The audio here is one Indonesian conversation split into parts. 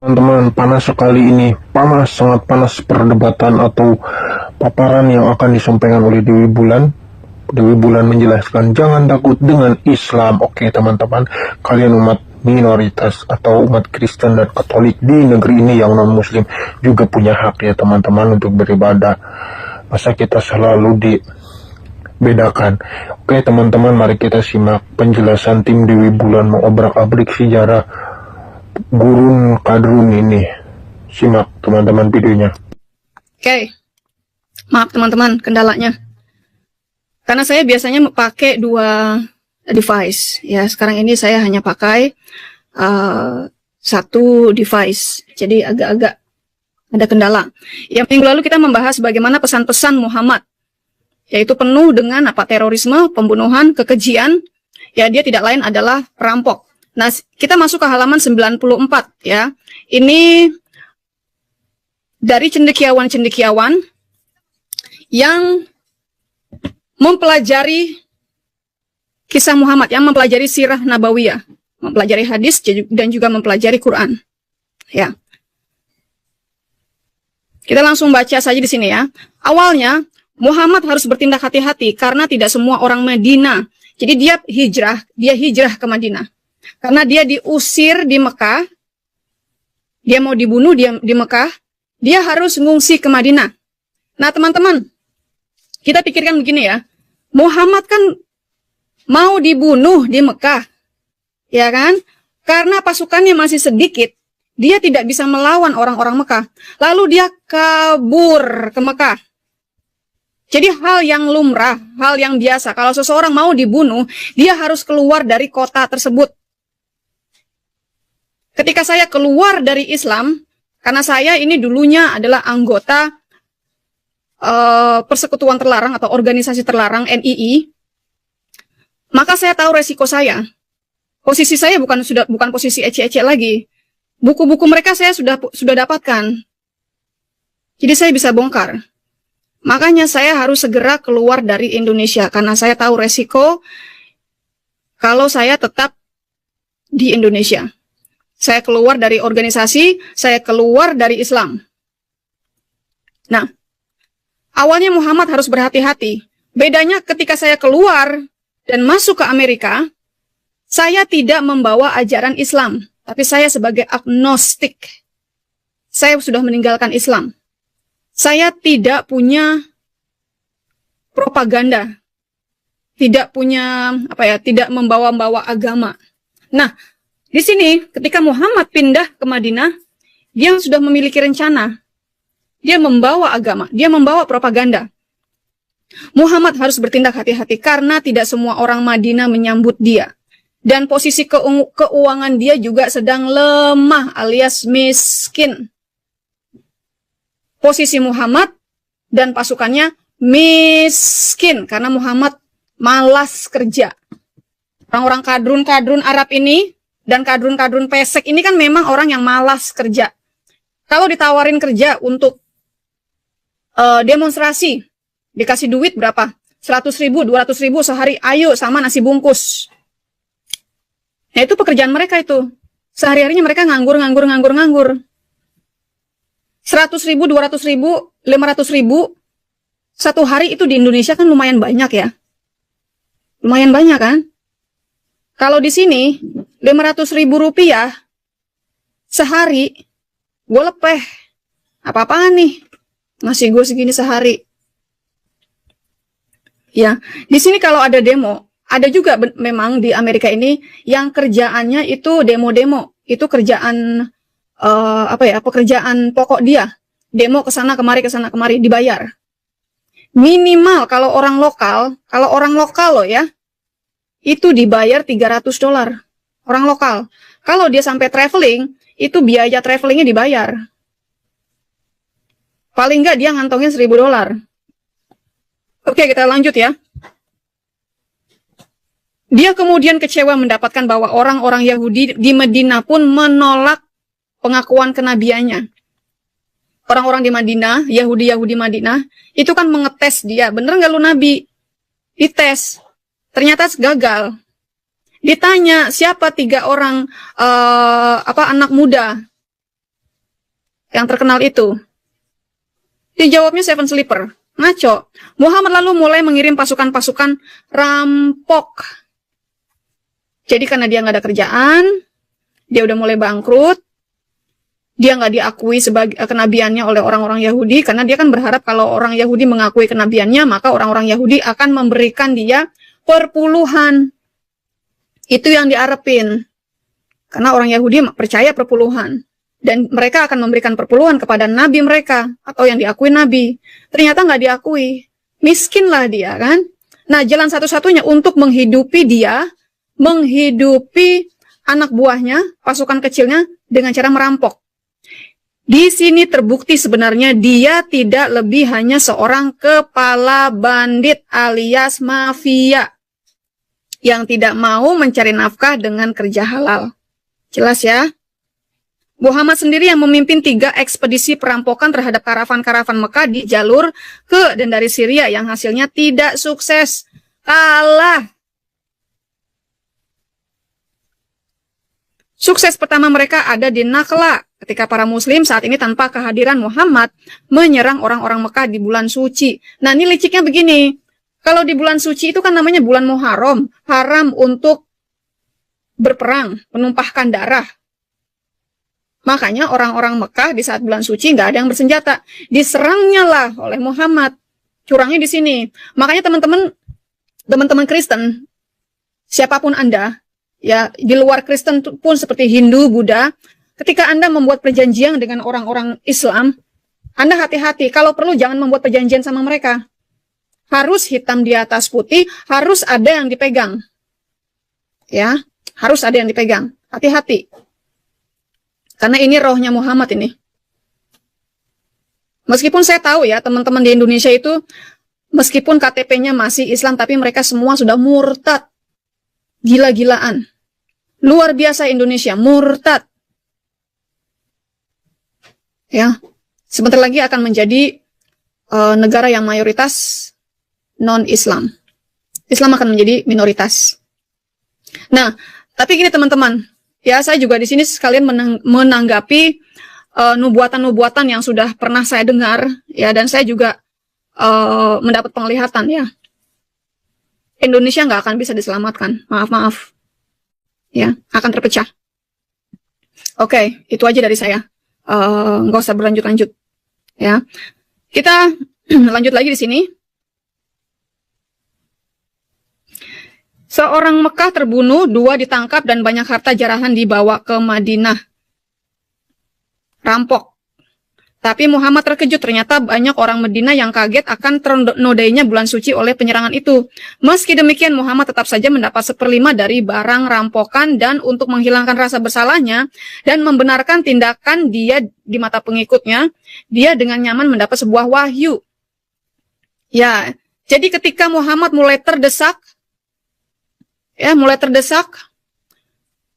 Teman-teman, panas sekali ini. Panas, sangat panas perdebatan atau paparan yang akan disampaikan oleh Dewi Bulan. Dewi Bulan menjelaskan, jangan takut dengan Islam. Oke teman-teman, kalian umat minoritas atau umat Kristen dan Katolik di negeri ini yang non-Muslim juga punya hak ya teman-teman untuk beribadah. Masa kita selalu dibedakan? Oke teman-teman, mari kita simak penjelasan tim Dewi Bulan mengobrak-abrik sejarah Gurun Kadrun ini. Simak teman-teman videonya. Oke, maaf teman-teman kendalanya. Karena saya biasanya pakai dua device. Ya, sekarang ini saya hanya pakai satu device. Jadi agak-agak ada kendala. Yang minggu lalu kita membahas bagaimana pesan-pesan Muhammad. Yaitu penuh dengan terorisme, pembunuhan, kekejian. Ya, dia tidak lain adalah perampok. Nah, kita masuk ke halaman 94 ya. Ini dari cendekiawan-cendekiawan yang mempelajari kisah Muhammad, yang mempelajari sirah nabawiyah, mempelajari hadis dan juga mempelajari Quran. Ya. Kita langsung baca saja di sini ya. Awalnya Muhammad harus bertindak hati-hati karena tidak semua orang Madinah. Jadi dia hijrah ke Madinah. Karena dia diusir di Mekah, dia mau dibunuh di Mekah, dia harus ngungsi ke Madinah. Nah teman-teman, kita pikirkan begini ya, Muhammad kan mau dibunuh di Mekah, ya kan? Karena pasukannya masih sedikit, dia tidak bisa melawan orang-orang Mekah. Lalu dia kabur ke Mekah. Jadi hal yang lumrah, hal yang biasa, kalau seseorang mau dibunuh, dia harus keluar dari kota tersebut. Ketika saya keluar dari Islam, karena saya ini dulunya adalah anggota persekutuan terlarang atau organisasi terlarang NII, maka saya tahu resiko saya. Posisi saya bukan posisi ece-ece lagi. Buku-buku mereka saya sudah dapatkan. Jadi saya bisa bongkar. Makanya saya harus segera keluar dari Indonesia karena saya tahu resiko kalau saya tetap di Indonesia. Saya keluar dari organisasi, saya keluar dari Islam. Nah, awalnya Muhammad harus berhati-hati. Bedanya ketika saya keluar dan masuk ke Amerika, saya tidak membawa ajaran Islam, tapi saya sebagai agnostik. Saya sudah meninggalkan Islam. Saya tidak punya propaganda. Tidak punya, tidak membawa-bawa agama. Nah, di sini, ketika Muhammad pindah ke Madinah, dia sudah memiliki rencana. Dia membawa agama, dia membawa propaganda. Muhammad harus bertindak hati-hati karena tidak semua orang Madinah menyambut dia. Dan posisi keuangan dia juga sedang lemah alias miskin. Posisi Muhammad dan pasukannya miskin karena Muhammad malas kerja. Orang-orang kadrun-kadrun Arab ini dan kadrun-kadrun pesek ini kan memang orang yang malas kerja. Kalau ditawarin kerja untuk demonstrasi, dikasih duit berapa? 100.000, 200.000 sehari, ayo sama nasi bungkus. Nah itu pekerjaan mereka itu. Sehari-harinya mereka nganggur. 100.000, 200.000, 500.000 satu hari itu di Indonesia kan lumayan banyak ya. Lumayan banyak kan? Kalau di sini 500.000 rupiah sehari, gue lepeh. Apa-apaan nih? Ngasih gue segini sehari. Ya, di sini kalau ada demo, ada juga memang di Amerika ini yang kerjaannya itu demo-demo. Itu kerjaan pekerjaan pokok dia. Demo kesana kemari dibayar. Minimal kalau orang lokal loh ya, itu dibayar $300. Orang lokal. Kalau dia sampai traveling, itu biaya travelingnya dibayar. Paling nggak dia ngantongin $1.000. Oke, kita lanjut ya. Dia kemudian kecewa mendapatkan bahwa orang-orang Yahudi di Madinah pun menolak pengakuan kenabiannya. Orang-orang di Madinah, Yahudi Madinah, itu kan mengetes dia. Bener nggak lu nabi? Dites. Ternyata gagal. Ditanya siapa 3 orang anak muda yang terkenal itu? Dijawabnya Seven Sleeper. Ngaco. Muhammad lalu mulai mengirim pasukan-pasukan rampok. Jadi karena dia nggak ada kerjaan, dia udah mulai bangkrut, dia nggak diakui sebagai kenabiannya oleh orang-orang Yahudi, karena dia kan berharap kalau orang Yahudi mengakui kenabiannya, maka orang-orang Yahudi akan memberikan dia perpuluhan. Itu yang diarepin. Karena orang Yahudi percaya perpuluhan. Dan mereka akan memberikan perpuluhan kepada nabi mereka, atau yang diakui nabi. Ternyata nggak diakui. Miskinlah dia, kan? Nah, jalan satu-satunya untuk menghidupi dia, menghidupi anak buahnya, pasukan kecilnya, dengan cara merampok. Di sini terbukti sebenarnya dia tidak lebih hanya seorang kepala bandit alias mafia yang tidak mau mencari nafkah dengan kerja halal. Jelas ya? Muhammad sendiri yang memimpin 3 ekspedisi perampokan terhadap karavan-karavan Mekah di jalur ke dan dari Syria yang hasilnya tidak sukses. Kalah. Sukses pertama mereka ada di Nakhla, ketika para muslim saat ini tanpa kehadiran Muhammad menyerang orang-orang Mekah di bulan suci. Nah, ini liciknya begini. Kalau di bulan suci itu kan namanya bulan Muharram, haram untuk berperang, menumpahkan darah. Makanya orang-orang Mekah di saat bulan suci nggak ada yang bersenjata. Diserangnya lah oleh Muhammad. Curangnya di sini. Makanya teman-teman Kristen, siapapun Anda, ya di luar Kristen pun seperti Hindu, Buddha, ketika Anda membuat perjanjian dengan orang-orang Islam, Anda hati-hati. Kalau perlu jangan membuat perjanjian sama mereka. Harus hitam di atas putih, harus ada yang dipegang. Ya, harus ada yang dipegang. Hati-hati. Karena ini rohnya Muhammad ini. Meskipun saya tahu ya, teman-teman di Indonesia itu, meskipun KTP-nya masih Islam, tapi mereka semua sudah murtad. Gila-gilaan. Luar biasa Indonesia, murtad. Ya, sebentar lagi akan menjadi negara yang mayoritas non-Islam. Islam akan menjadi minoritas. Nah, tapi gini teman-teman, ya saya juga di sini sekalian menanggapi nubuatan-nubuatan yang sudah pernah saya dengar, ya, dan saya juga mendapat penglihatan, ya. Indonesia nggak akan bisa diselamatkan, maaf-maaf, ya, akan terpecah. Oke, itu aja dari saya. Nggak usah berlanjut-lanjut, ya. Kita lanjut lagi di sini. Seorang Mekah terbunuh, 2 ditangkap, dan banyak harta jarahan dibawa ke Madinah. Rampok. Tapi Muhammad terkejut, ternyata banyak orang Madinah yang kaget akan ternodainya bulan suci oleh penyerangan itu. Meski demikian, Muhammad tetap saja mendapat 1/5 dari barang rampokan, dan untuk menghilangkan rasa bersalahnya dan membenarkan tindakan dia di mata pengikutnya, dia dengan nyaman mendapat sebuah wahyu. Ya, jadi ketika Muhammad mulai terdesak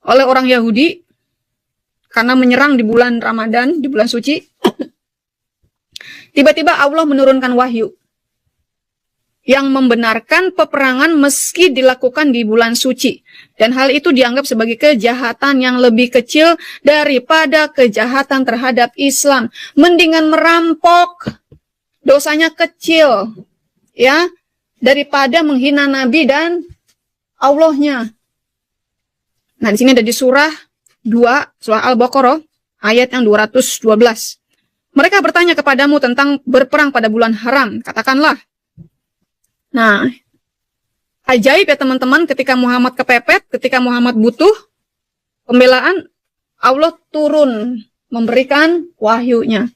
oleh orang Yahudi karena menyerang di bulan Ramadan, di bulan suci, tiba-tiba Allah menurunkan wahyu yang membenarkan peperangan meski dilakukan di bulan suci. Dan hal itu dianggap sebagai kejahatan yang lebih kecil daripada kejahatan terhadap Islam. Mendingan merampok, dosanya kecil, ya, daripada menghina Nabi dan Allahnya. Nah, di sini ada di surah 2, surah Al-Baqarah, ayat yang 212. Mereka bertanya kepadamu tentang berperang pada bulan haram. Katakanlah. Nah, ajaib ya teman-teman, ketika Muhammad kepepet, ketika Muhammad butuh pembelaan, Allah turun memberikan wahyunya.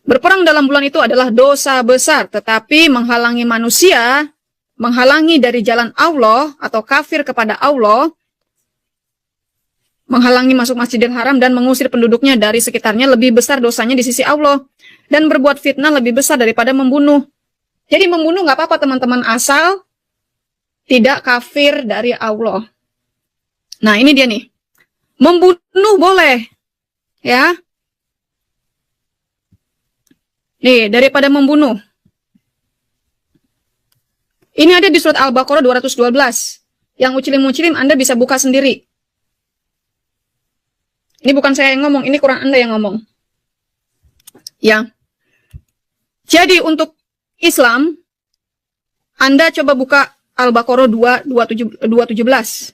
Berperang dalam bulan itu adalah dosa besar, tetapi menghalangi manusia, menghalangi dari jalan Allah atau kafir kepada Allah, menghalangi masuk Masjidil Haram dan mengusir penduduknya dari sekitarnya lebih besar dosanya di sisi Allah. Dan berbuat fitnah lebih besar daripada membunuh. Jadi membunuh nggak apa-apa teman-teman, asal tidak kafir dari Allah. Nah ini dia nih, membunuh boleh, ya. Nih, daripada membunuh. Ini ada di surat Al-Baqarah 212. Yang ucilim-ucilim Anda bisa buka sendiri. Ini bukan saya yang ngomong, ini Quran Anda yang ngomong. Ya. Jadi untuk Islam, Anda coba buka Al-Baqarah 2:17.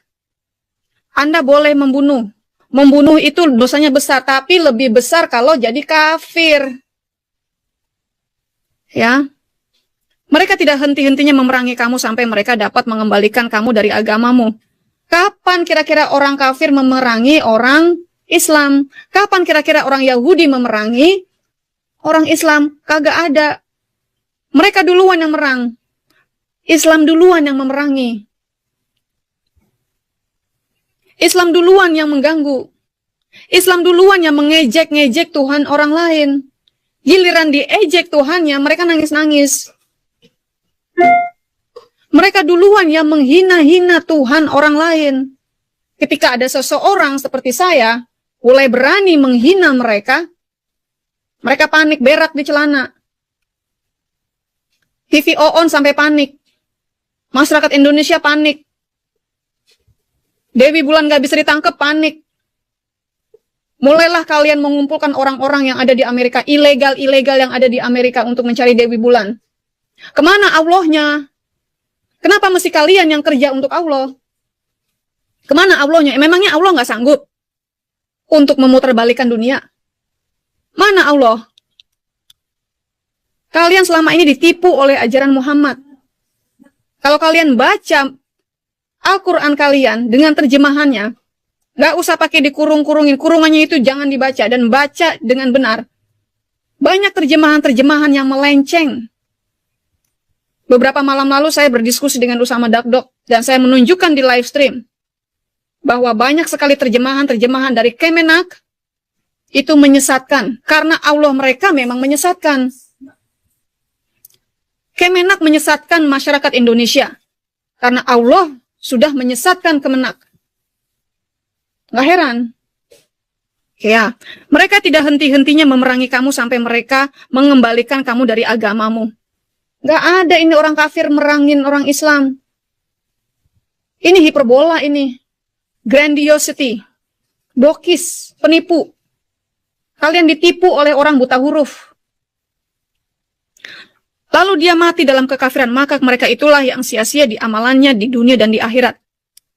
Anda boleh membunuh. Membunuh itu dosanya besar, tapi lebih besar kalau jadi kafir. Ya. Mereka tidak henti-hentinya memerangi kamu sampai mereka dapat mengembalikan kamu dari agamamu. Kapan kira-kira orang kafir memerangi orang Islam? Kapan kira-kira orang Yahudi memerangi orang Islam? Kagak ada. Mereka duluan yang merang. Islam duluan yang memerangi. Islam duluan yang mengganggu. Islam duluan yang mengejek-ngejek Tuhan orang lain. Giliran diejek Tuhannya, mereka nangis-nangis. Mereka duluan yang menghina-hina Tuhan orang lain. Ketika ada seseorang seperti saya, mulai berani menghina mereka, mereka panik, berak di celana. TV on sampai panik. Masyarakat Indonesia panik. Dewi Bulan gak bisa ditangkap, panik. Mulailah kalian mengumpulkan orang-orang yang ada di Amerika, ilegal-ilegal yang ada di Amerika untuk mencari Dewi Bulan. Kemana Allahnya? Kenapa mesti kalian yang kerja untuk Allah? Kemana Allahnya? Memangnya Allah nggak sanggup untuk memutarbalikkan dunia? Mana Allah? Kalian selama ini ditipu oleh ajaran Muhammad. Kalau kalian baca Al-Quran kalian dengan terjemahannya, nggak usah pakai dikurung-kurungin. Kurungannya itu jangan dibaca dan baca dengan benar. Banyak terjemahan-terjemahan yang melenceng. Beberapa malam lalu saya berdiskusi dengan Usama Dakdok dan saya menunjukkan di live stream bahwa banyak sekali terjemahan-terjemahan dari Kemenak itu menyesatkan karena Allah mereka memang menyesatkan. Kemenak menyesatkan masyarakat Indonesia karena Allah sudah menyesatkan Kemenak. Nggak heran. Ya, mereka tidak henti-hentinya memerangi kamu sampai mereka mengembalikan kamu dari agamamu. Nggak ada ini orang kafir merangin orang Islam. Ini hiperbola ini. Grandiosity. Bokis. Penipu. Kalian ditipu oleh orang buta huruf. Lalu dia mati dalam kekafiran. Maka mereka itulah yang sia-sia di amalannya di dunia dan di akhirat.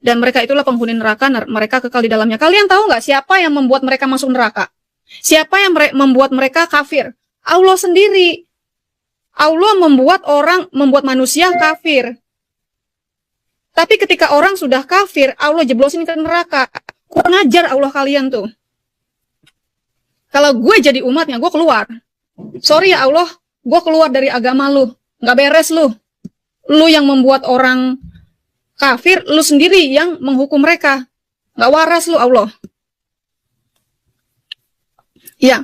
Dan mereka itulah penghuni neraka. Mereka kekal di dalamnya. Kalian tahu nggak siapa yang membuat mereka masuk neraka? Siapa yang membuat mereka kafir? Allah sendiri. Allah membuat manusia kafir. Tapi ketika orang sudah kafir, Allah jeblosin ke neraka. Kurang ajar Allah kalian tuh. Kalau gue jadi umatnya, gue keluar. Sorry ya Allah, gue keluar dari agama lu. Nggak beres lu. Lu yang membuat orang kafir, lu sendiri yang menghukum mereka. Nggak waras lu Allah. Ya.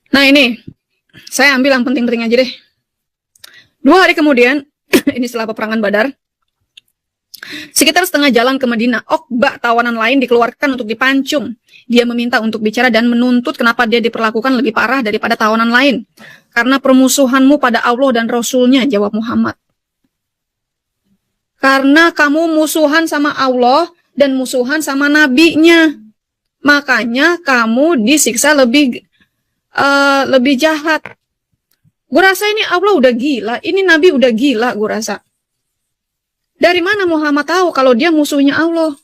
Nah ini, saya ambil yang penting-penting aja deh. 2 hari kemudian, ini setelah peperangan Badar, sekitar setengah jalan ke Madinah, Uqbah tawanan lain dikeluarkan untuk dipancung. Dia meminta untuk bicara dan menuntut kenapa dia diperlakukan lebih parah daripada tawanan lain. Karena permusuhanmu pada Allah dan Rasulnya, jawab Muhammad. Karena kamu musuhan sama Allah dan musuhan sama nabinya. Makanya kamu disiksa lebih jahat. Gue rasa ini Allah udah gila, ini Nabi udah gila gue rasa. Dari mana Muhammad tahu kalau dia musuhnya Allah?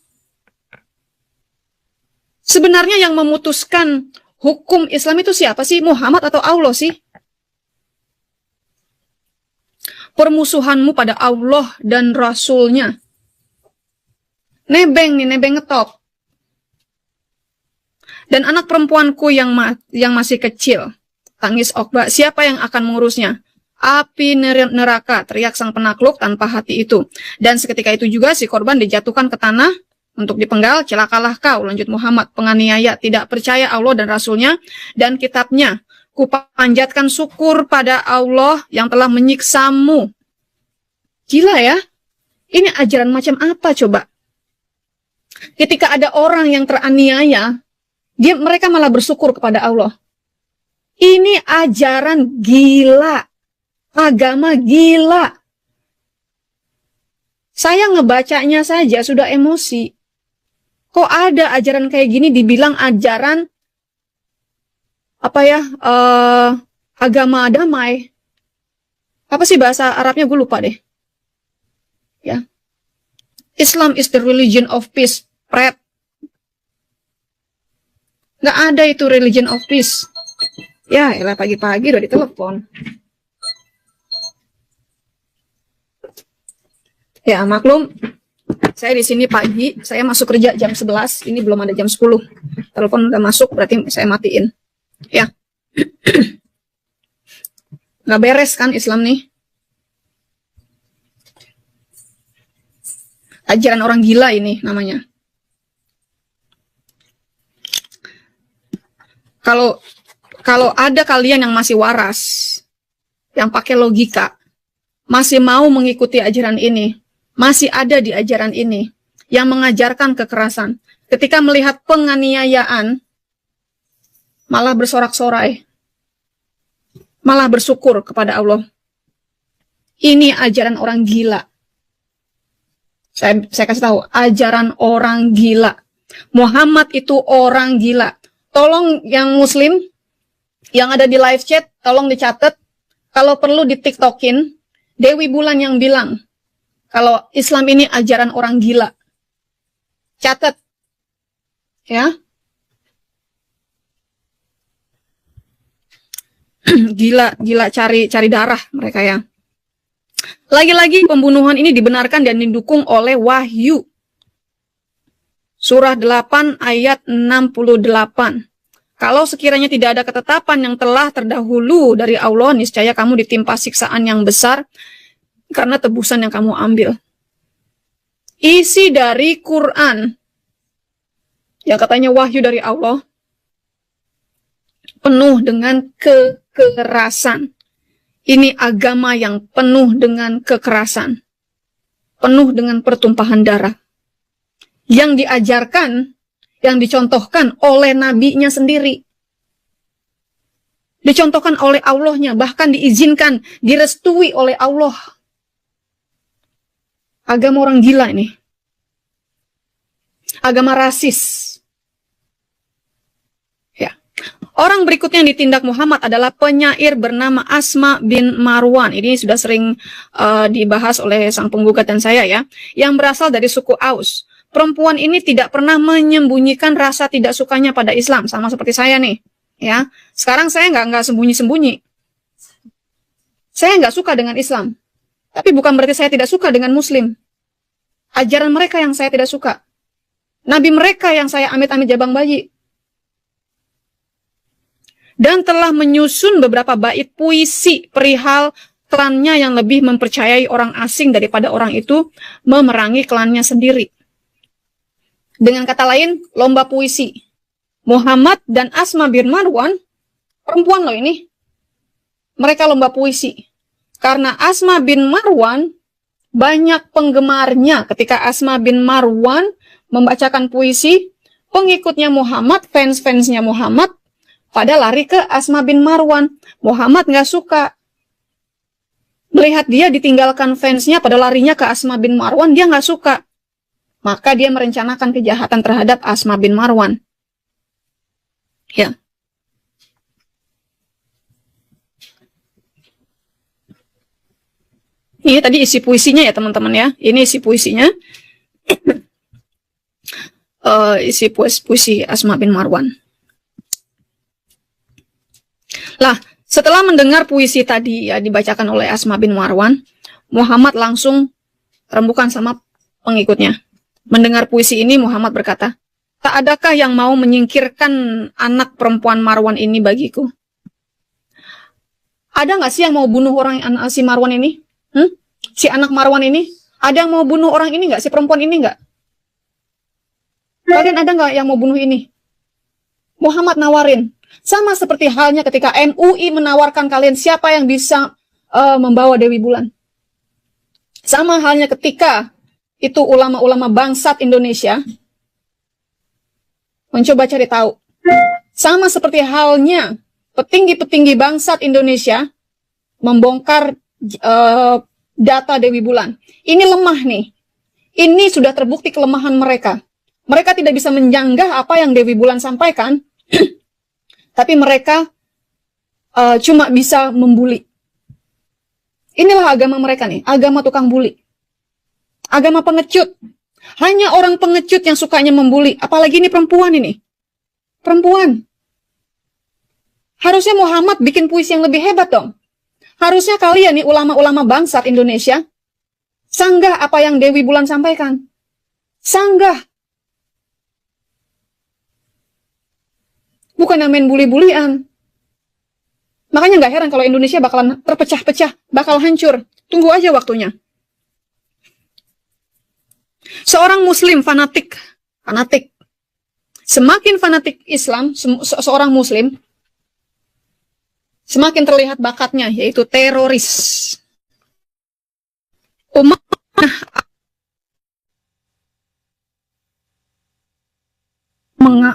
Sebenarnya yang memutuskan hukum Islam itu siapa sih? Muhammad atau Allah sih? Permusuhanmu pada Allah dan Rasulnya. Nebeng nih, nebeng ngetop. Dan anak perempuanku yang masih kecil, tangis Uqbah, siapa yang akan mengurusnya? Api neraka, teriak sang penakluk tanpa hati itu. Dan seketika itu juga si korban dijatuhkan ke tanah untuk dipenggal. Celakalah kau, lanjut Muhammad, penganiaya, tidak percaya Allah dan Rasulnya dan kitabnya. Kupanjatkan syukur pada Allah yang telah menyiksamu. Gila ya? Ini ajaran macam apa coba? Ketika ada orang yang teraniaya, mereka malah bersyukur kepada Allah. Ini ajaran gila. Agama gila. Saya ngebacanya saja sudah emosi. Kok ada ajaran kayak gini dibilang ajaran agama damai? Apa sih bahasa Arabnya? Gue lupa deh. Ya. Islam is the religion of peace. Pret. Nggak ada itu religion of peace. Ya, elah pagi-pagi udah ditelepon. Ya, maklum, saya di sini pagi, saya masuk kerja jam 11, ini belum ada jam 10. Telepon udah masuk, berarti saya matiin. Ya. Nggak beres kan Islam nih? Ajaran orang gila ini namanya. Kalau ada kalian yang masih waras, yang pakai logika, masih mau mengikuti ajaran ini, masih ada di ajaran ini, yang mengajarkan kekerasan, ketika melihat penganiayaan, malah bersorak-sorai, malah bersyukur kepada Allah. Ini ajaran orang gila. Saya kasih tahu, ajaran orang gila. Muhammad itu orang gila. Tolong yang muslim, yang ada di live chat, tolong dicatat. Kalau perlu di TikTokin, Dewi Bulan yang bilang, kalau Islam ini ajaran orang gila. Catat. Ya. Gila cari darah mereka ya. Lagi-lagi pembunuhan ini dibenarkan dan didukung oleh Wahyu. Surah 8 ayat 68. Kalau sekiranya tidak ada ketetapan yang telah terdahulu dari Allah, niscaya kamu ditimpa siksaan yang besar karena tebusan yang kamu ambil. Isi dari Quran yang katanya wahyu dari Allah penuh dengan kekerasan. Ini agama yang penuh dengan kekerasan, penuh dengan pertumpahan darah. Yang diajarkan, yang dicontohkan oleh nabinya sendiri. Dicontohkan oleh Allahnya, bahkan diizinkan, direstui oleh Allah. Agama orang gila ini. Agama rasis. Ya. Orang berikutnya yang ditindak Muhammad adalah penyair bernama Asma bin Marwan. Ini sudah sering dibahas oleh sang penggugat dan saya ya. Yang berasal dari suku Aus. Perempuan ini tidak pernah menyembunyikan rasa tidak sukanya pada Islam. Sama seperti saya nih. Ya. Sekarang saya nggak sembunyi-sembunyi. Saya nggak suka dengan Islam. Tapi bukan berarti saya tidak suka dengan Muslim. Ajaran mereka yang saya tidak suka. Nabi mereka yang saya amit-amit jabang bayi. Dan telah menyusun beberapa bait puisi perihal klannya yang lebih mempercayai orang asing daripada orang itu memerangi klannya sendiri. Dengan kata lain, lomba puisi. Muhammad dan Asma bin Marwan, perempuan loh ini. Mereka lomba puisi. Karena Asma bin Marwan banyak penggemarnya. Ketika Asma bin Marwan membacakan puisi, pengikutnya Muhammad, fans-fansnya Muhammad, pada lari ke Asma bin Marwan. Muhammad nggak suka. Melihat dia ditinggalkan fansnya pada larinya ke Asma bin Marwan, dia nggak suka. Maka dia merencanakan kejahatan terhadap Asma bin Marwan. Ya. Ini tadi isi puisinya ya teman-teman ya. Ini isi puisinya. Isi puisi Asma bin Marwan. Lah, setelah mendengar puisi tadi ya dibacakan oleh Asma bin Marwan, Muhammad langsung rembukan sama pengikutnya. Mendengar puisi ini Muhammad berkata, tak adakah yang mau menyingkirkan anak perempuan Marwan ini bagiku? Ada nggak sih yang mau bunuh orang si Marwan ini? Si anak Marwan ini? Ada yang mau bunuh orang ini nggak? Si perempuan ini nggak? Kalian ada nggak yang mau bunuh ini? Muhammad nawarin. Sama seperti halnya ketika MUI menawarkan kalian siapa yang bisa membawa Dewi Bulan. Sama halnya ketika itu ulama-ulama bangsat Indonesia mencoba cari tahu. Sama seperti halnya petinggi-petinggi bangsat Indonesia membongkar data Dewi Bulan. Ini lemah nih. Ini sudah terbukti kelemahan mereka. Mereka tidak bisa menyanggah apa yang Dewi Bulan sampaikan, tapi mereka cuma bisa membuli. Inilah agama mereka nih, agama tukang bully. Agama pengecut. Hanya orang pengecut yang sukanya membuli. Apalagi ini perempuan ini. Perempuan. Harusnya Muhammad bikin puisi yang lebih hebat dong. Harusnya kalian nih ulama-ulama bangsat Indonesia sanggah apa yang Dewi Bulan sampaikan. Sanggah. Bukan yang main bully-bulian. Makanya nggak heran kalau Indonesia bakalan terpecah-pecah, bakal hancur. Tunggu aja waktunya. Seorang muslim fanatik. Semakin fanatik Islam, seorang muslim, semakin terlihat bakatnya, yaitu teroris. Umat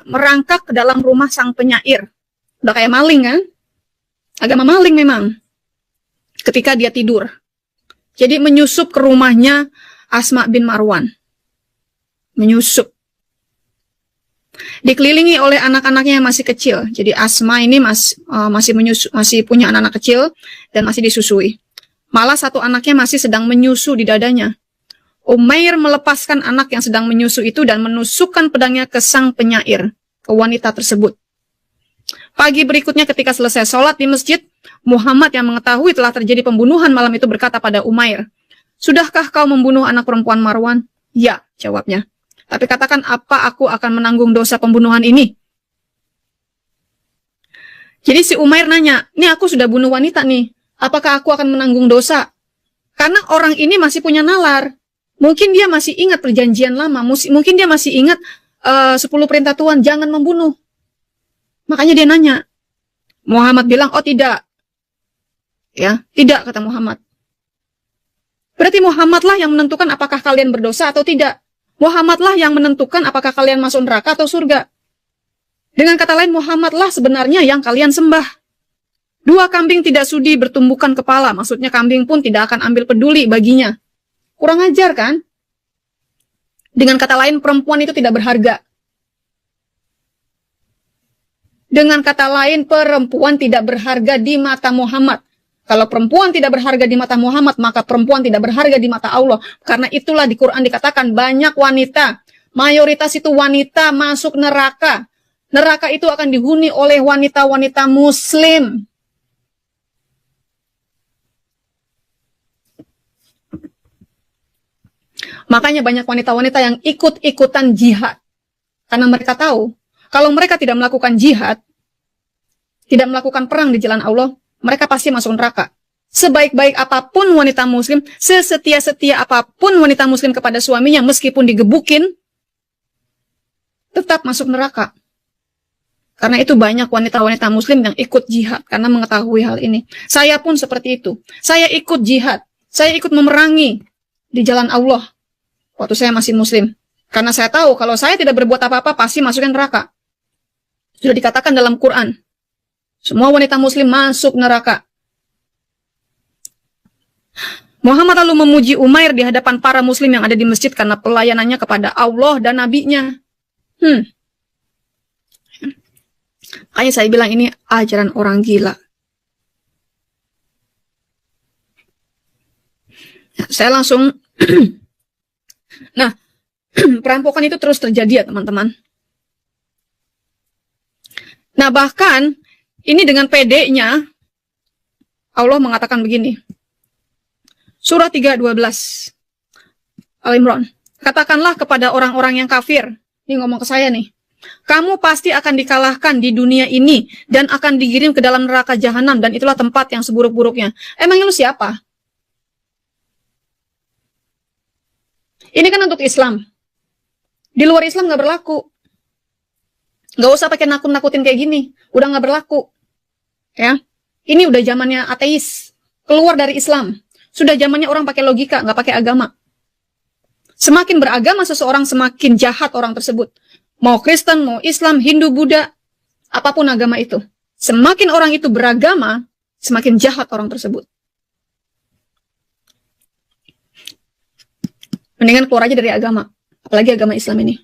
merangkak ke dalam rumah sang penyair. Udah kayak maling kan? Agama maling memang. Ketika dia tidur. Jadi menyusup ke rumahnya Asma bin Marwan. Menyusup. Dikelilingi oleh anak-anaknya yang masih kecil. Jadi Asma ini masih punya anak-anak kecil dan masih disusui. Malah satu anaknya masih sedang menyusu di dadanya. Umair melepaskan anak yang sedang menyusu itu dan menusukkan pedangnya ke sang penyair, ke wanita tersebut. Pagi berikutnya ketika selesai sholat di masjid, Muhammad yang mengetahui telah terjadi pembunuhan malam itu berkata pada Umair, "Sudahkah kau membunuh anak perempuan Marwan?" "Ya," jawabnya. "Tapi katakan apa aku akan menanggung dosa pembunuhan ini?" Jadi si Umair nanya, "Ini aku sudah bunuh wanita nih, apakah aku akan menanggung dosa?" Karena orang ini masih punya nalar. Mungkin dia masih ingat perjanjian lama, mungkin dia masih ingat 10 perintah Tuhan, jangan membunuh. Makanya dia nanya. Muhammad bilang, "Oh tidak." Ya, tidak, kata Muhammad. Berarti Muhammadlah yang menentukan apakah kalian berdosa atau tidak. Muhammadlah yang menentukan apakah kalian masuk neraka atau surga. Dengan kata lain, Muhammadlah sebenarnya yang kalian sembah. Dua kambing tidak sudi bertumbukan kepala, maksudnya kambing pun tidak akan ambil peduli baginya. Kurang ajar kan? Dengan kata lain, perempuan itu tidak berharga. Dengan kata lain, perempuan tidak berharga di mata Muhammad. Kalau perempuan tidak berharga di mata Muhammad, maka perempuan tidak berharga di mata Allah. Karena itulah di Quran dikatakan banyak wanita. Mayoritas itu wanita masuk neraka. Neraka itu akan dihuni oleh wanita-wanita muslim. Makanya banyak wanita-wanita yang ikut-ikutan jihad. Karena mereka tahu, kalau mereka tidak melakukan jihad, tidak melakukan perang di jalan Allah, mereka pasti masuk neraka. Sebaik-baik apapun wanita muslim, sesetia-setia apapun wanita muslim kepada suaminya, meskipun digebukin, tetap masuk neraka. Karena itu banyak wanita-wanita muslim yang ikut jihad, karena mengetahui hal ini. Saya pun seperti itu. Saya ikut jihad. Saya ikut memerangi di jalan Allah waktu saya masih muslim. Karena saya tahu kalau saya tidak berbuat apa-apa pasti masukkan neraka. Sudah dikatakan dalam Quran. Semua wanita muslim masuk neraka. Muhammad lalu memuji Umair di hadapan para muslim yang ada di masjid karena pelayanannya kepada Allah dan nabinya. Makanya saya bilang ini ajaran orang gila. Saya langsung nah, perampokan itu terus terjadi ya teman-teman. Nah bahkan ini dengan PD-nya Allah mengatakan begini. Surah 3:12 Al-Imran. Katakanlah kepada orang-orang yang kafir. Ini ngomong ke saya nih. Kamu pasti akan dikalahkan di dunia ini dan akan digiring ke dalam neraka jahanam dan itulah tempat yang seburuk-buruknya. Emangnya lu siapa? Ini kan untuk Islam. Di luar Islam nggak berlaku. Nggak usah pakai nakut-nakutin kayak gini. Udah nggak berlaku. Ya, ini udah zamannya ateis. Keluar dari Islam. Sudah zamannya orang pakai logika, nggak pakai agama. Semakin beragama seseorang, semakin jahat orang tersebut. Mau Kristen, mau Islam, Hindu, Buddha, apapun agama itu. Semakin orang itu beragama, semakin jahat orang tersebut. Mendingan keluar aja dari agama, apalagi agama Islam ini.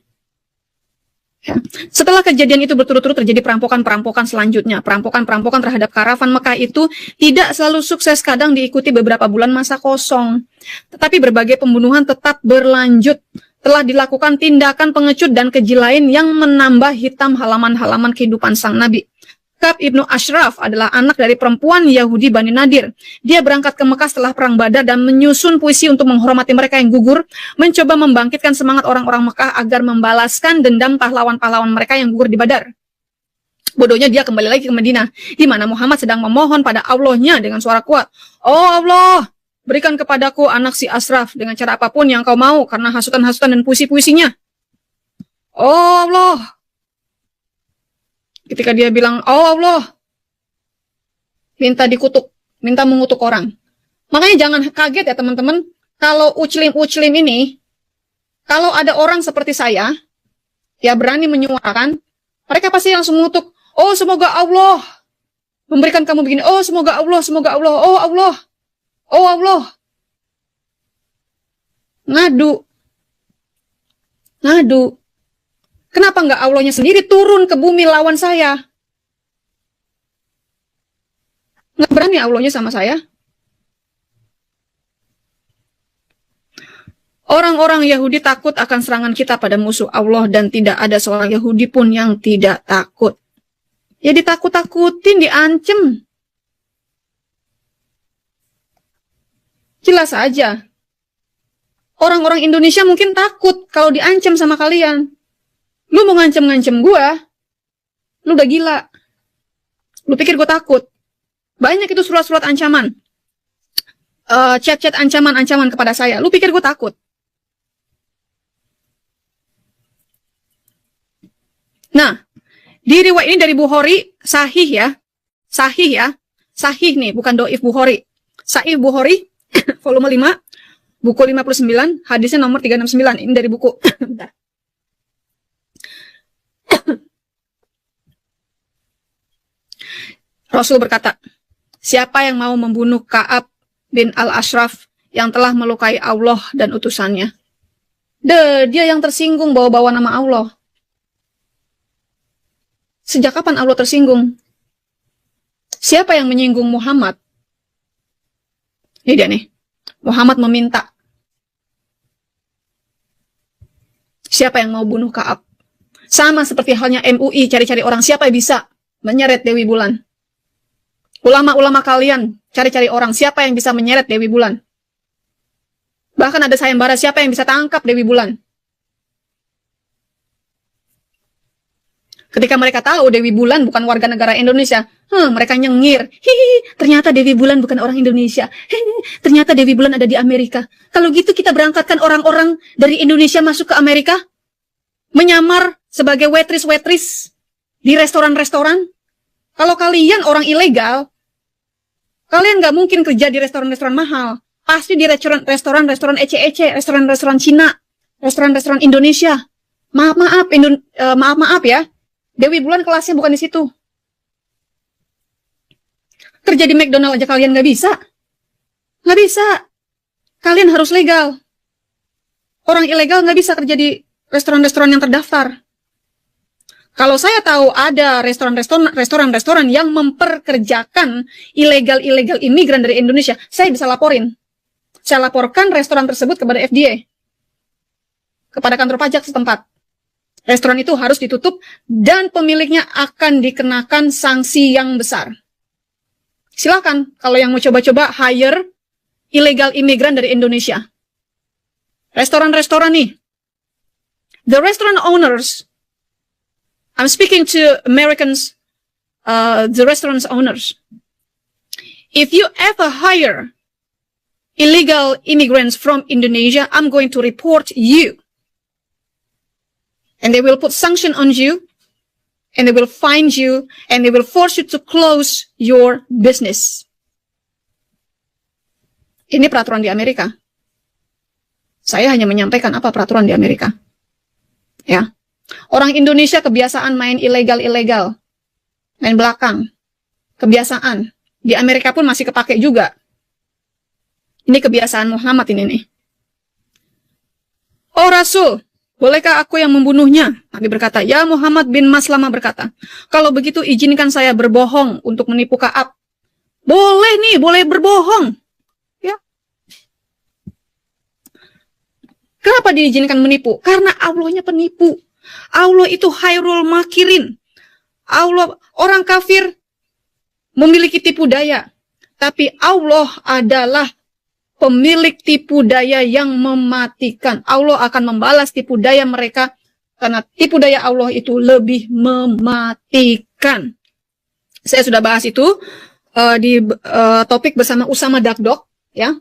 Ya. Setelah kejadian itu berturut-turut terjadi perampokan-perampokan selanjutnya. Perampokan-perampokan terhadap karavan Mekah itu tidak selalu sukses, kadang diikuti beberapa bulan masa kosong. Tetapi berbagai pembunuhan tetap berlanjut. Telah dilakukan tindakan pengecut dan keji lain yang menambah hitam halaman-halaman kehidupan sang Nabi. Ka'ab ibnu Ashraf adalah anak dari perempuan Yahudi Bani Nadir. Dia berangkat ke Mekah setelah perang Badar dan menyusun puisi untuk menghormati mereka yang gugur, mencoba membangkitkan semangat orang-orang Mekah agar membalaskan dendam pahlawan-pahlawan mereka yang gugur di Badar. Bodohnya dia kembali lagi ke Madinah, di mana Muhammad sedang memohon pada Allahnya dengan suara kuat. Oh Allah, berikan kepadaku anak si Ashraf dengan cara apapun yang kau mau, karena hasutan-hasutan dan puisi-puisinya. Oh Allah. Ketika dia bilang, oh Allah, minta dikutuk, minta mengutuk orang. Makanya jangan kaget ya teman-teman, kalau uclim-uclim ini, kalau ada orang seperti saya, ya berani menyuarakan, mereka pasti langsung mengutuk, oh semoga Allah memberikan kamu begini, oh semoga Allah, oh Allah, oh Allah. Ngadu. Kenapa nggak Allahnya sendiri turun ke bumi lawan saya? Nggak berani Allahnya sama saya. Orang-orang Yahudi takut akan serangan kita pada musuh Allah dan tidak ada seorang Yahudi pun yang tidak takut. Ya ditakut-takutin, diancem. Jelas aja. Orang-orang Indonesia mungkin takut kalau diancam sama kalian. Lu mau ngancem-ngancem gua, lu udah gila. Lu pikir gua takut? Banyak itu surat-surat ancaman. Chat-chat ancaman-ancaman kepada saya. Lu pikir gua takut? Nah, di riwayat ini dari Bukhari, sahih ya. Sahih nih, bukan doif Bukhari. Sahih Bukhari, volume 5, buku 59, hadisnya nomor 369. Ini dari buku. Bentar. Rasul berkata, siapa yang mau membunuh Ka'ab bin Al-Ashraf yang telah melukai Allah dan utusannya? Dia yang tersinggung bawa-bawa nama Allah. Sejak kapan Allah tersinggung? Siapa yang menyinggung Muhammad? Ini dia nih. Muhammad meminta. Siapa yang mau bunuh Ka'ab? Sama seperti halnya MUI cari-cari orang siapa yang bisa menyeret Dewi Bulan. Ulama-ulama kalian cari-cari orang siapa yang bisa menyeret Dewi Bulan. Bahkan ada sayembara siapa yang bisa tangkap Dewi Bulan. Ketika mereka tahu Dewi Bulan bukan warga negara Indonesia, mereka nyengir. Hihi, ternyata Dewi Bulan bukan orang Indonesia. Hihi, ternyata Dewi Bulan ada di Amerika. Kalau gitu kita berangkatkan orang-orang dari Indonesia masuk ke Amerika, menyamar sebagai waitress di restoran-restoran. Kalau kalian orang ilegal, kalian nggak mungkin kerja di restoran-restoran mahal. Pasti di restoran-restoran ece-ece, restoran-restoran Cina, restoran-restoran Indonesia. Maaf ya. Dewi Bulan kelasnya bukan di situ. Kerja di McDonald aja kalian nggak bisa. Nggak bisa. Kalian harus legal. Orang ilegal nggak bisa kerja di restoran-restoran yang terdaftar. Kalau saya tahu ada restoran-restoran yang memperkerjakan ilegal imigran dari Indonesia, saya bisa laporin. Saya laporkan restoran tersebut kepada FDA, kepada kantor pajak setempat. Restoran itu harus ditutup dan pemiliknya akan dikenakan sanksi yang besar. Silakan kalau yang mau coba-coba hire ilegal imigran dari Indonesia. Restoran-restoran nih. The restaurant owners, I'm speaking to Americans, the restaurant owners. If you ever hire illegal immigrants from Indonesia, I'm going to report you. And they will put sanction on you, and they will fine you, and they will force you to close your business. Ini peraturan di Amerika. Saya hanya menyampaikan apa peraturan di Amerika. Ya. Orang Indonesia kebiasaan main ilegal, main belakang. kebiasaan. Di Amerika pun masih kepake juga. Ini kebiasaan Muhammad ini nih. Oh Rasul, bolehkah aku yang membunuhnya? Nabi berkata, ya Muhammad bin Maslamah berkata, kalau begitu izinkan saya berbohong untuk menipu Ka'ab. Boleh nih, boleh berbohong. Ya. Kenapa diizinkan menipu? Karena Allahnya penipu. Allah itu khairul makirin. Allah, orang kafir memiliki tipu daya. Tapi Allah adalah pemilik tipu daya yang mematikan. Allah akan membalas tipu daya mereka karena tipu daya Allah itu lebih mematikan. Saya sudah bahas itu di topik bersama Usama Dakdok, ya,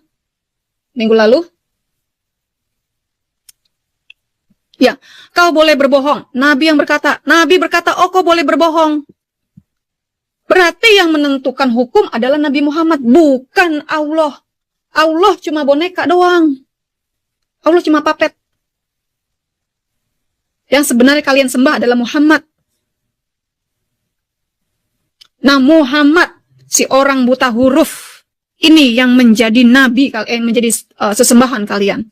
minggu lalu. Ya, kau boleh berbohong. Nabi berkata, oh kau boleh berbohong. Berarti yang menentukan hukum adalah Nabi Muhammad, bukan Allah. Allah cuma boneka doang. Allah cuma puppet. Yang sebenarnya kalian sembah adalah Muhammad. Nah, Muhammad, si orang buta huruf, ini yang menjadi nabi, yang menjadi sesembahan kalian.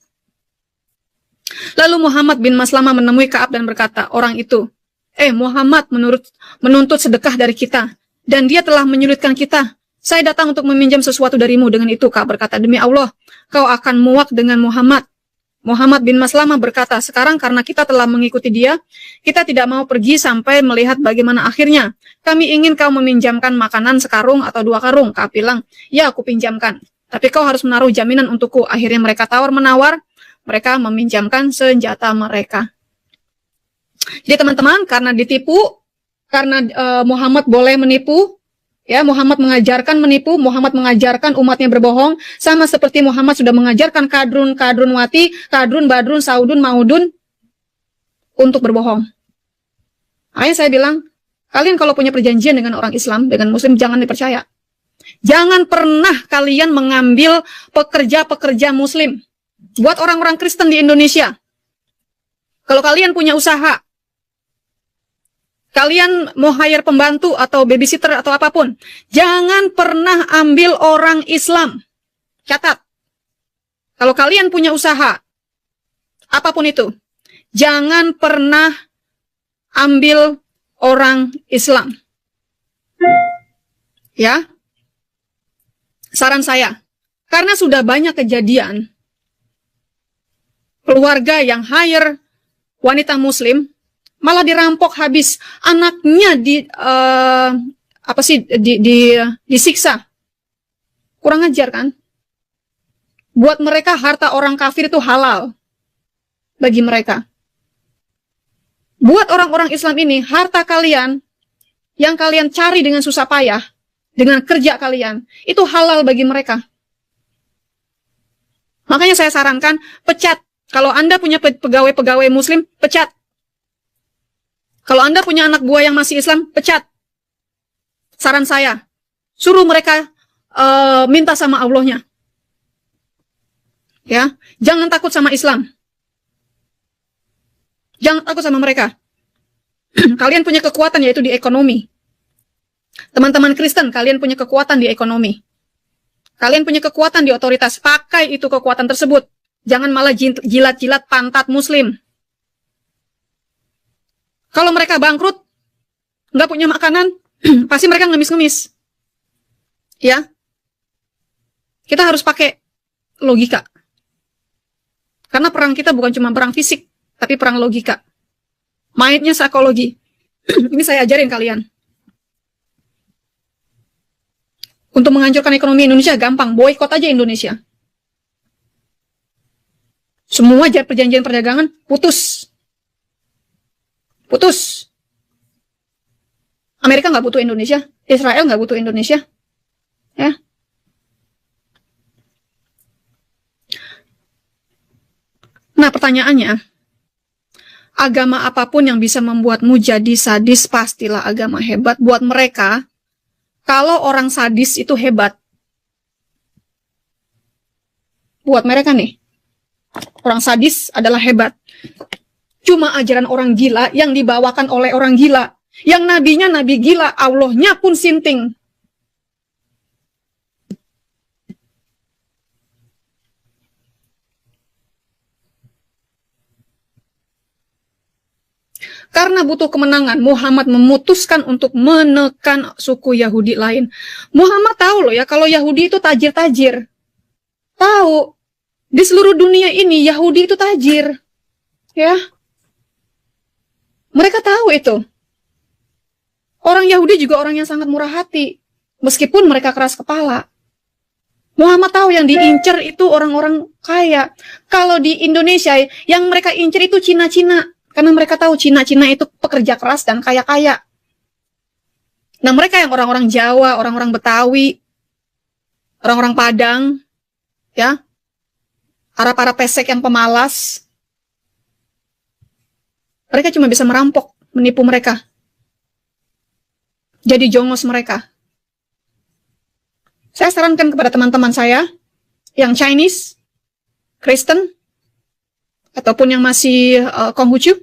Lalu Muhammad bin Maslamah menemui Ka'ab dan berkata, orang itu, Muhammad menuntut sedekah dari kita, dan dia telah menyulitkan kita. Saya datang untuk meminjam sesuatu darimu. Dengan itu Ka'ab berkata, demi Allah, kau akan muak dengan Muhammad. Muhammad bin Maslamah berkata, sekarang karena kita telah mengikuti dia, kita tidak mau pergi sampai melihat bagaimana akhirnya. Kami ingin kau meminjamkan makanan sekarung atau 2 karung. Ka'ab bilang, ya aku pinjamkan. Tapi kau harus menaruh jaminan untukku. Akhirnya mereka tawar-menawar, mereka meminjamkan senjata mereka. Jadi teman-teman, karena ditipu, karena Muhammad boleh menipu, ya, Muhammad mengajarkan menipu, Muhammad mengajarkan umatnya berbohong, sama seperti Muhammad sudah mengajarkan kadrun wati, kadrun, badrun, saudun, maudun untuk berbohong. Makanya saya bilang, kalian kalau punya perjanjian dengan orang Islam, dengan Muslim, jangan dipercaya. Jangan pernah kalian mengambil pekerja-pekerja Muslim. Buat orang-orang Kristen di Indonesia, kalau kalian punya usaha, kalian mau hire pembantu atau babysitter atau apapun, jangan pernah ambil orang Islam. Catat. Kalau kalian punya usaha, apapun itu, jangan pernah ambil orang Islam. Ya. Saran saya, karena sudah banyak kejadian keluarga yang hire wanita Muslim malah dirampok habis, anaknya disiksa. Kurang ajar kan? Buat mereka harta orang kafir itu halal bagi mereka. Buat orang-orang Islam ini, harta kalian yang kalian cari dengan susah payah, dengan kerja kalian, itu halal bagi mereka. Makanya saya sarankan, pecat. Kalau Anda punya pegawai-pegawai Muslim, pecat. Kalau Anda punya anak buah yang masih Islam, pecat. Saran saya, suruh mereka minta sama Allahnya. Ya, jangan takut sama Islam. Jangan takut sama mereka. Kalian punya kekuatan yaitu di ekonomi. Teman-teman Kristen, kalian punya kekuatan di ekonomi. Kalian punya kekuatan di otoritas. Pakai itu kekuatan tersebut. Jangan malah jilat-jilat pantat Muslim. Kalau mereka bangkrut, nggak punya makanan, pasti mereka ngemis-ngemis. Ya, kita harus pakai logika. Karena perang kita bukan cuma perang fisik, tapi perang logika. Mainnya psikologi. Ini saya ajarin kalian. Untuk menghancurkan ekonomi Indonesia gampang, boikot aja Indonesia. Semua perjanjian perdagangan putus. Putus. Amerika nggak butuh Indonesia. Israel nggak butuh Indonesia. Ya. Nah, pertanyaannya, agama apapun yang bisa membuatmu jadi sadis, pastilah agama hebat. Buat mereka, kalau orang sadis itu hebat. Buat mereka nih, orang sadis adalah hebat. Cuma ajaran orang gila yang dibawakan oleh orang gila. Yang nabinya nabi gila, Allahnya pun sinting. Karena butuh kemenangan, Muhammad memutuskan untuk menekan suku Yahudi lain. Muhammad tahu loh ya, kalau Yahudi itu tajir-tajir. Tahu, di seluruh dunia ini Yahudi itu tajir. Ya, mereka tahu itu. Orang Yahudi juga orang yang sangat murah hati, meskipun mereka keras kepala. Muhammad tahu yang diincar itu orang-orang kaya. Kalau di Indonesia, yang mereka incar itu Cina-Cina. Karena mereka tahu Cina-Cina itu pekerja keras dan kaya-kaya. Nah, mereka yang orang-orang Jawa, orang-orang Betawi, orang-orang Padang, ya, Arab-Arab pesek yang pemalas, mereka cuma bisa merampok, menipu mereka. Jadi jongos mereka. Saya sarankan kepada teman-teman saya yang Chinese, Kristen, ataupun yang masih Konghucu,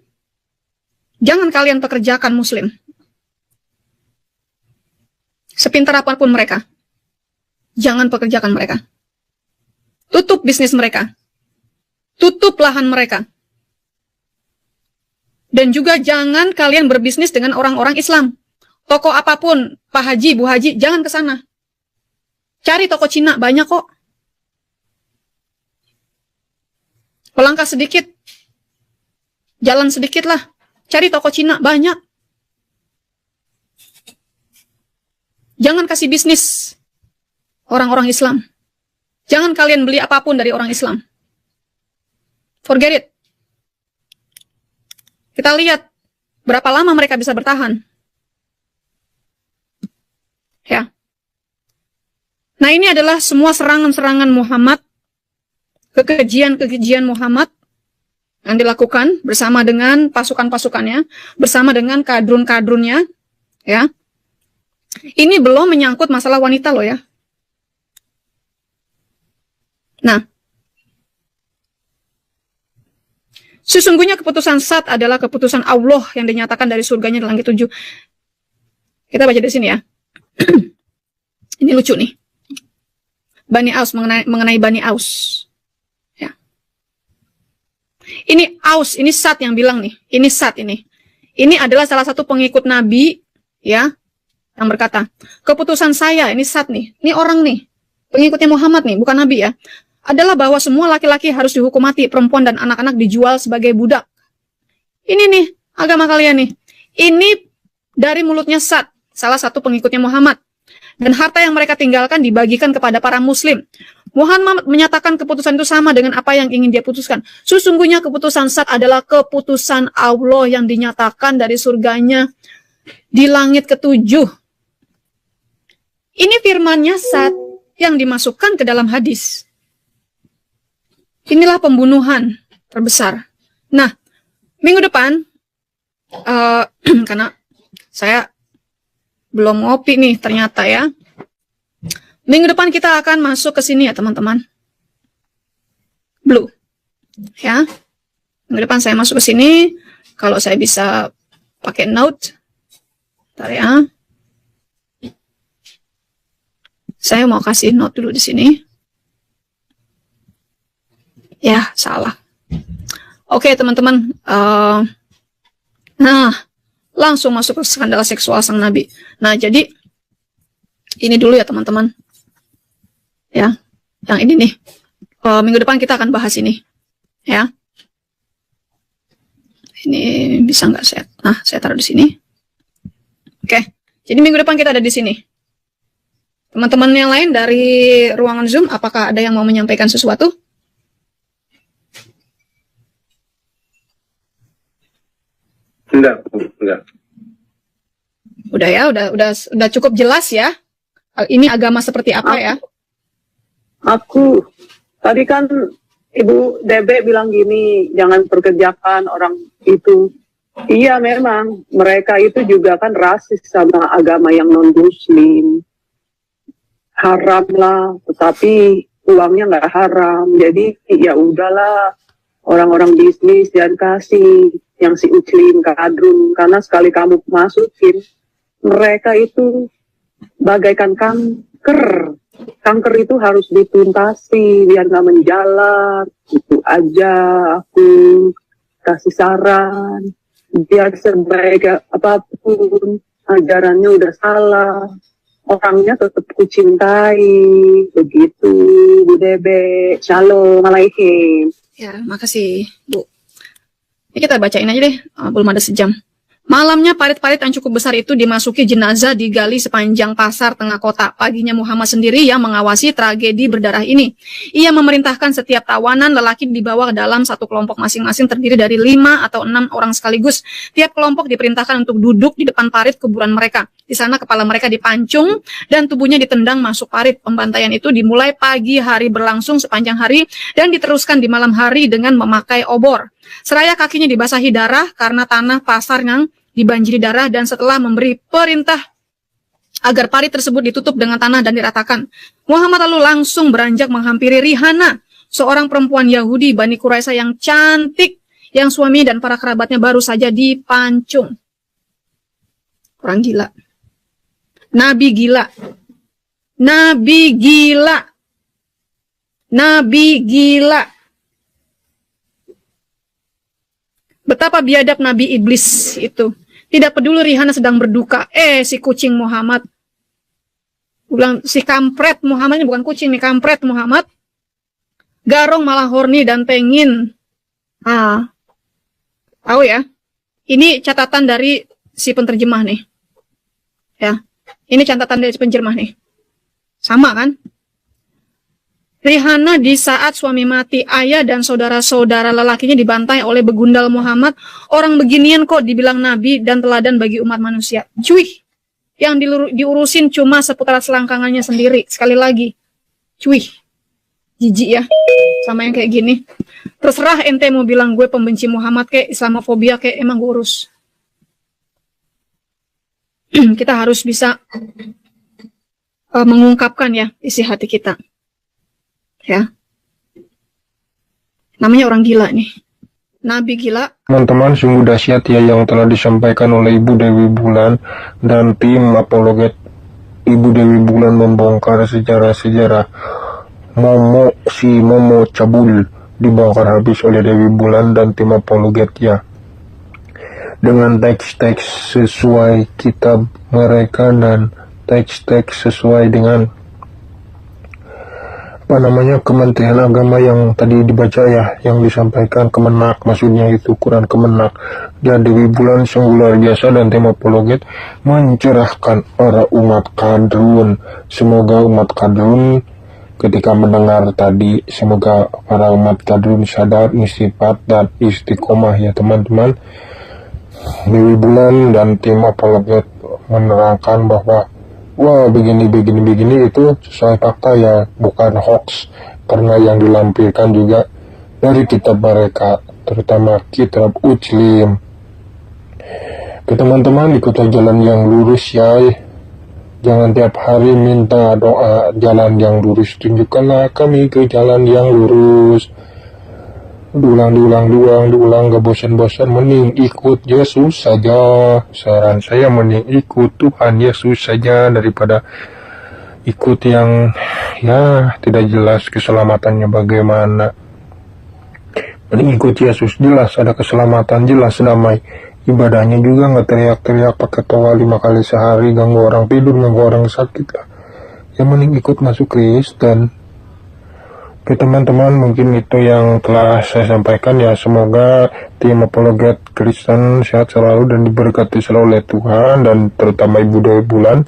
jangan kalian pekerjakan Muslim. Sepintar apapun mereka, jangan pekerjakan mereka. Tutup bisnis mereka. Tutup lahan mereka. Dan juga jangan kalian berbisnis dengan orang-orang Islam. Toko apapun, Pak Haji, Bu Haji, jangan ke sana. Cari toko Cina, banyak kok. Pelangkah sedikit, jalan sedikit lah. Cari toko Cina, banyak. Jangan kasih bisnis orang-orang Islam. Jangan kalian beli apapun dari orang Islam. Forget it. Kita lihat berapa lama mereka bisa bertahan. Ya. Nah, ini adalah semua serangan-serangan Muhammad, kekejian-kekejian Muhammad yang dilakukan bersama dengan pasukan-pasukannya, bersama dengan kadrun-kadrunnya, ya. Ini belum menyangkut masalah wanita loh ya. Nah, sesungguhnya keputusan Sat adalah keputusan Allah yang dinyatakan dari surganya di langit 7. Kita baca di sini ya. Ini lucu nih. Bani Aus, mengenai Bani Aus. Ya. Ini Aus, ini Sat yang bilang nih. Ini Sat ini. Ini adalah salah satu pengikut Nabi, ya, yang berkata, keputusan saya, ini Sat nih. Ini orang nih. Pengikutnya Muhammad nih, bukan Nabi ya. Adalah bahwa semua laki-laki harus dihukum mati, perempuan dan anak-anak dijual sebagai budak. Ini nih, agama kalian nih. Ini dari mulutnya Sat, salah satu pengikutnya Muhammad. Dan harta yang mereka tinggalkan dibagikan kepada para muslim. Muhammad menyatakan keputusan itu sama dengan apa yang ingin dia putuskan. Sesungguhnya keputusan Sat adalah keputusan Allah yang dinyatakan dari surganya di langit ke-7. Ini firmannya Sat yang dimasukkan ke dalam hadis. Inilah pembunuhan terbesar. Nah, minggu depan, karena saya belum ngopi nih ternyata ya. Minggu depan kita akan masuk ke sini ya teman-teman. Blue. Ya. Minggu depan saya masuk ke sini. Kalau saya bisa pakai note. Bentar ya. Saya mau kasih note dulu di sini. Ya, salah. Oke teman-teman. Nah, langsung masuk ke skandal seksual sang Nabi. Nah, jadi ini dulu ya teman-teman. Ya, yang ini nih. Minggu depan kita akan bahas ini. Ya. Ini bisa nggak saya? Nah, saya taruh di sini. Oke. Jadi minggu depan kita ada di sini. Teman-teman yang lain dari ruangan Zoom, apakah ada yang mau menyampaikan sesuatu? Enggak. Udah ya, udah cukup jelas ya. Ini agama seperti apa ya? Aku tadi kan Ibu Debe bilang gini, jangan perkerjakan orang itu. Iya memang, mereka itu juga kan rasis sama agama yang non-muslim. Haram lah, tetapi uangnya nggak haram. Jadi ya udahlah, orang-orang bisnis jangan kasih yang si Uclin, Kadrun, karena sekali kamu masukin, mereka itu bagaikan kanker. Kanker itu harus dituntasi biar nggak menjalar. Itu aja aku kasih saran. biasa mereka apapun ajarannya udah salah, orangnya tetap kucintai, begitu Bu Debe. Shalom alaikum. Ya, makasih Bu. Ini kita bacain aja deh, belum ada sejam. Malamnya parit-parit yang cukup besar itu dimasuki jenazah digali sepanjang pasar tengah kota. Paginya Muhammad sendiri yang mengawasi tragedi berdarah ini. Ia memerintahkan setiap tawanan lelaki dibawa ke dalam satu kelompok masing-masing terdiri dari 5 atau 6 orang sekaligus. Tiap kelompok diperintahkan untuk duduk di depan parit kuburan mereka. Di sana kepala mereka dipancung dan tubuhnya ditendang masuk parit. Pembantaian itu dimulai pagi hari berlangsung sepanjang hari dan diteruskan di malam hari dengan memakai obor. Seraya kakinya dibasahi darah karena tanah pasar yang dibanjiri darah, dan setelah memberi perintah agar parit tersebut ditutup dengan tanah dan diratakan, Muhammad lalu langsung beranjak menghampiri Rihana, seorang perempuan Yahudi Bani Quraisy yang cantik, yang suami dan para kerabatnya baru saja dipancung. Orang gila. Nabi gila. Nabi gila. Nabi gila. Betapa biadab Nabi Iblis itu. Tidak peduli Rihana sedang berduka. Si kucing Muhammad. Bilang, si kampret Muhammad, ini bukan kucing, nih kampret Muhammad. Garong malah horny dan pengen. Tahu ya? Ini catatan dari si penterjemah nih. Ya. Ini catatan dari si penterjemah nih. Sama kan? Rihana di saat suami mati, ayah dan saudara-saudara lelakinya dibantai oleh begundal Muhammad. Orang beginian kok dibilang nabi dan teladan bagi umat manusia. Cuy, yang diurusin cuma seputar selangkangannya sendiri. Sekali lagi, cuy, jijik ya sama yang kayak gini. Terserah ente mau bilang gue pembenci Muhammad kayak Islamofobia kayak, emang gue urus. Kita harus bisa mengungkapkan ya isi hati kita. Ya, namanya orang gila nih, Nabi gila. Teman-teman, sungguh dahsyat ya yang telah disampaikan oleh Ibu Dewi Bulan dan tim apologet. Ibu Dewi Bulan membongkar sejarah-sejarah Momo Cabul dibongkar habis oleh Dewi Bulan dan tim apologet ya, dengan teks-teks sesuai kitab mereka dan teks-teks sesuai dengan Kementerian Agama yang tadi dibaca ya, yang disampaikan Kemenak, maksudnya itu Quran Kemenak. Dan Dewi Bulan sungguh luar biasa dan tim apologet mencerahkan para umat kadrun. Semoga umat kadrun ketika mendengar tadi, semoga para umat kadrun sadar, istighfar dan istiqomah ya teman-teman. Dewi Bulan dan tim apologet menerangkan bahwa wah begini itu sesuai fakta ya, bukan hoax, karena yang dilampirkan juga dari kitab mereka, terutama kitab Ujlim. Teman-teman, ikutlah jalan yang lurus ya, jangan tiap hari minta doa jalan yang lurus, tunjukkanlah kami ke jalan yang lurus. Diulang, gak bosan-bosan, mending ikut Yesus saja. Saran saya mending ikut Tuhan Yesus saja daripada ikut yang ya tidak jelas keselamatannya bagaimana. Mending ikut Yesus, jelas ada keselamatan, jelas damai. Ibadahnya juga gak teriak-teriak pakai toa 5 kali sehari, ganggu orang tidur, ganggu orang sakit lah. Yang mending ikut masuk Kristen. Oke teman-teman, mungkin itu yang telah saya sampaikan ya. Semoga tim apologet Kristen sehat selalu dan diberkati selalu oleh Tuhan, dan terutama Ibu Dewi Bulan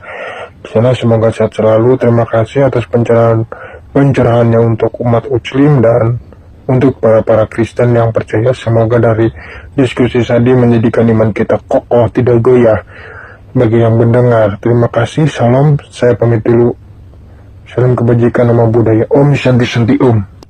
di sana semoga sehat selalu. Terima kasih atas pencerahannya untuk umat Muslim dan untuk para Kristen yang percaya. Semoga dari diskusi tadi menjadikan iman kita kokoh, tidak goyah bagi yang mendengar. Terima kasih, salam, saya pamit dulu. Salam kebajikan, nama budaya. Om Shanti Shanti Om.